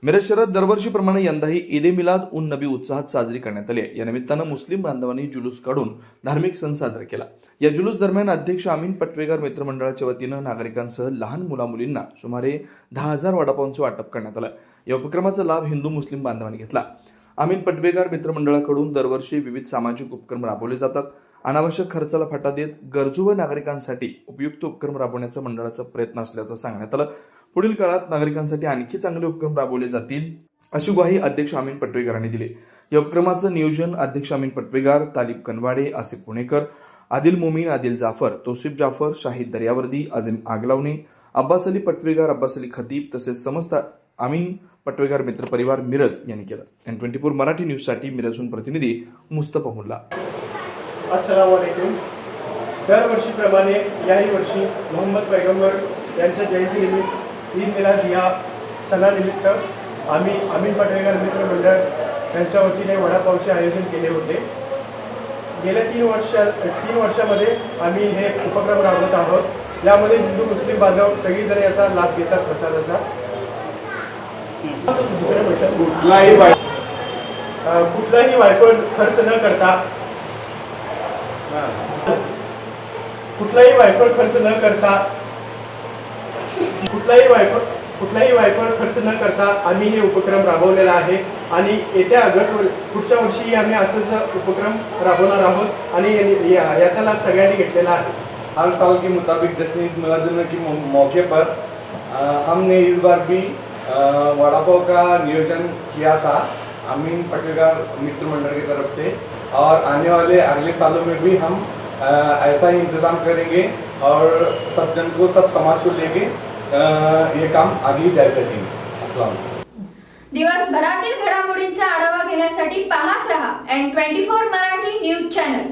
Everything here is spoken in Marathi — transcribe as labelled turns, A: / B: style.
A: मिरज शहरात दरवर्षीप्रमाणे यंदाही ईद ए मिलाद उन नबी उत्साहात साजरी करण्यात आली आहे। या निमित्तानं मुस्लिम बांधवांनी जुलूस काढून धार्मिक सण साजरा केला। या जुलूस दरम्यान अध्यक्ष अमीन पटवेगार मित्रमंडळाच्या वतीनं नागरिकांसह लहान मुलामुलींना सुमारे 10,000 वडापावचे वाटप करण्यात आलं। या उपक्रमाचा लाभ हिंदू मुस्लिम बांधवांनी घेतला। अमीन पटवेगार मित्रमंडळाकडून दरवर्षी विविध सामाजिक उपक्रम राबवले जातात। अनावश्यक खर्चाला फाटा देत गरजू व नागरिकांसाठी उपयुक्त उपक्रम राबवण्याचा मंडळाचा प्रयत्न असल्याचं सांगण्यात आलं। पुढील काळात नागरिकांसाठी आणखी चांगले उपक्रम राबवले जातील अशी ग्वाही अध्यक्ष अमीन पटवेगारांनी दिली। या उपक्रमाचं नियोजन अध्यक्ष अमीन पटवेगार, तालिब कनवाडे, आसिफ पुणेकर, आदिल मोमीन, आदिल जाफर, तौसिफ जाफर, शाहिद दर्यावर्दी, अजीम आगलावणे, अब्बास अली पटवेगार, अब्बास अली खतीब तसेच समस्त अमीन पटवेगार मित्र परिवार मिरज यांनी केलं। N24 मराठी न्यूजसाठी मिरजहून प्रतिनिधी मुस्तफा मुल्ला।
B: अस्सलाम वालेकुम। दरवर्षीप्रमाणे याही वर्षी मोहम्मद पैगंबर यांच्या जयंतीनिमित्त ईद मिलाद या सणानिमित्त आम्ही अमीन पटवेगार मित्र मंडळ यांच्या वतीने वडापावचे आयोजन केले होते। गेल्या 3 वर्षामध्ये आम्ही हे उपक्रम राबवत आहोत। यामध्ये हिंदू मुस्लिम बांधव सगळीजण याचा लाभ घेतात प्रसादाचा। दुसरं म्हटलं कुठलाही वायफळ खर्च न करता कुठलाही वायफळ खर्च न करता आम्ही हे उपक्रम राबवलेला आहे आणि येत्या पुढच्या वर्षी आम्ही असंच उपक्रम राबवणार आहोत आणि याचा लाभ सगळ्यांनी घेतलेला आहे।
C: हर साल के मुताबिक जश्न ईद मिलाद के मौके पर हमने इस बार भी वड़ा पाव का नियोजन किया था अमीन पटवेगार मित्र मंडल की तरफ से, और आने वाले अगले सालों में भी हम ऐसा ही इंतज़ाम करेंगे और सब जन को, सब समाज को लेके ये काम आगे जारी रखेंगे। अस्सलाम वालेकुम।
D: दिवसभरातील घडामोडींचा आढावा घेण्यासाठी पाहत रहा N24 मराठी न्यूज चॅनल।